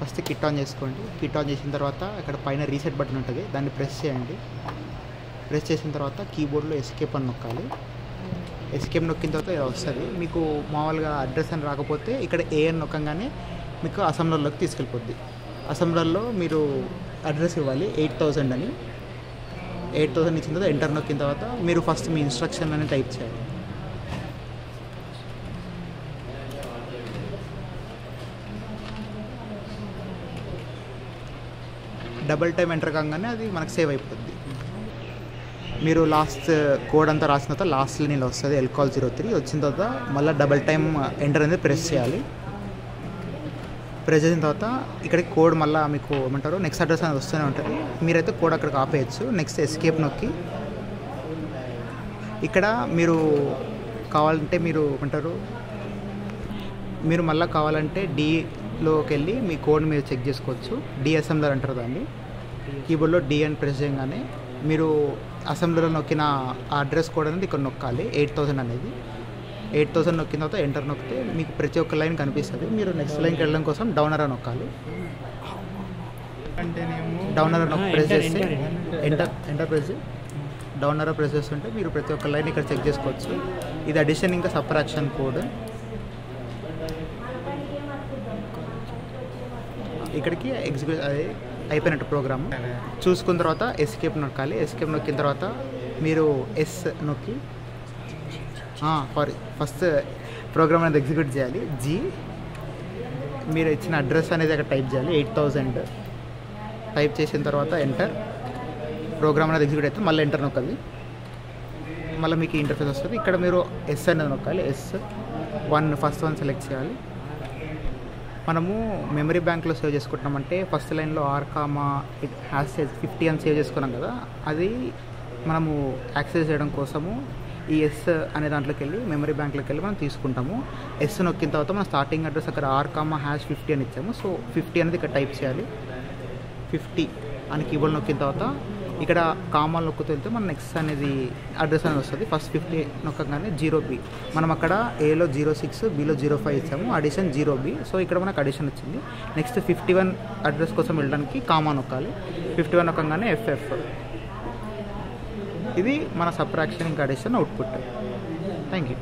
First kit on చేసుకోండి. Kit on చేసిన తర్వాత ఇక్కడ పైన రీసెట్ బటన్ ఉంటుంది, దాన్ని ప్రెస్ చేయండి. ప్రెస్ చేసిన తర్వాత కీబోర్డ్లో ఎస్కేప్ అని నొక్కాలి. ఎస్కేప్ నొక్కిన తర్వాత ఇది వస్తుంది. మీకు మామూలుగా అడ్రస్ అని రాకపోతే ఇక్కడ ఏఎన్ నొక్కగానే మీకు అసెంబ్లర్లోకి తీసుకెళ్ళిపోద్ది. అసెంబ్లర్లో మీరు అడ్రస్ ఇవ్వాలి 8000 అని. 8000 ఇచ్చిన తర్వాత ఎంటర్ నొక్కిన తర్వాత మీరు ఫస్ట్ మీ ఇన్స్ట్రక్షన్ అని టైప్ చేయాలి. డబల్ టైం ఎంటర్ కాగానే అది మనకు సేవ్ అయిపోద్ది. మీరు లాస్ట్ కోడ్ అంతా రాసిన తర్వాత లాస్ట్లో నేను వస్తుంది ఎల్కాల్ 03 వచ్చిన తర్వాత మళ్ళీ డబల్ టైం ఎంటర్ అనేది ప్రెస్ చేయాలి. ప్రెస్ చేసిన తర్వాత ఇక్కడికి కోడ్ మళ్ళీ మీకు ఏమంటారు నెక్స్ట్ అడ్రస్ అనేది వస్తూనే ఉంటుంది. మీరైతే కోడ్ అక్కడికి ఆపేయచ్చు. నెక్స్ట్ ఎస్కేప్ నొక్కి ఇక్కడ మీరు కావాలంటే మీరు ఏమంటారు మీరు మళ్ళీ కావాలంటే డీలోకి వెళ్ళి మీ కోడ్ మీరు చెక్ చేసుకోవచ్చు. అసెంబ్లర్ అంటారు దాన్ని. కీబోర్డ్లో డి అని ప్రెస్ చేయగానే మీరు అసెంబ్లర్లో నొక్కిన ఆ అడ్రస్ కోడ్ అనేది ఇక్కడ నొక్కాలి 8000 అనేది. 8000 నొక్కిన తర్వాత ఎంటర్ నొక్కితే మీకు ప్రతి ఒక్క లైన్ కనిపిస్తుంది. మీరు నెక్స్ట్ లైన్కి వెళ్ళడం కోసం డౌనర్ అని నొక్కాలి. డౌనర్ నొక్కి ప్రెస్ చేస్తే ఎంటర్ ప్రెస్ డౌనర్ ప్రెస్ చేస్తుంటే మీరు ప్రతి ఒక్క లైన్ ఇక్కడ చెక్ చేసుకోవచ్చు. ఇది అడిషన్ ఇంకా సబ్ట్రాక్షన్ కోడ్. ఇక్కడికి ఎగ్జిక్యూట్ అది అయిపోయినట్టు ప్రోగ్రామ్. చూసుకున్న తర్వాత ఎస్కేప్ నొక్కాలి. ఎస్కేప్ నొక్కిన తర్వాత మీరు ఎస్ నొక్కి ఫస్ట్ ప్రోగ్రామ్ అనేది ఎగ్జిక్యూట్ చేయాలి. జీ మీరు ఇచ్చిన అడ్రస్ అనేది అక్కడ టైప్ చేయాలి 8000 టైప్ చేసిన తర్వాత ఎంటర్. ప్రోగ్రామ్ అనేది ఎగ్జిక్యూట్ అయితే మళ్ళీ ఎంటర్ నొక్కాలి. మళ్ళీ మీకు ఇంటర్ఫేస్ వస్తుంది. ఇక్కడ మీరు ఎస్ అనేది నొక్కాలి. ఫస్ట్ వన్ సెలెక్ట్ చేయాలి. మనము మెమరీ బ్యాంక్లో సేవ్ చేసుకుంటున్నామంటే ఫస్ట్ లైన్లో R,50 అని సేవ్ చేసుకున్నాం కదా, అది మనము యాక్సెస్ చేయడం కోసము ఈ ఎస్ అనే దాంట్లోకి వెళ్ళి మెమరీ బ్యాంక్లోకి వెళ్ళి మనం తీసుకుంటాము. ఎస్ నొక్కిన తర్వాత మనం స్టార్టింగ్ అడ్రస్ అక్కడ R,50 అని ఇచ్చాము. సో 50 అనేది ఇక్కడ టైప్ చేయాలి. 50 అని కీబోర్డ్ నొక్కిన తర్వాత ఇక్కడ కామాలు నొక్కుతూ వెళ్తే మన నెక్స్ట్ అనేది అడ్రస్ అనేది వస్తుంది. ఫస్ట్ 50 నొక్కగానే 0B మనం అక్కడ ఏలో 06 బిలో 05 ఇచ్చాము. Addition 0B. సో ఇక్కడ మనకు అడిషన్ వచ్చింది. నెక్స్ట్ 51 అడ్రస్ కోసం వెళ్ళడానికి కామా నొక్కాలి. 51 నొక్కగానే FF. ఇది మన సబ్ట్రాక్షన్ ఇంకా అడిషన్ అవుట్పుట్. Thank you.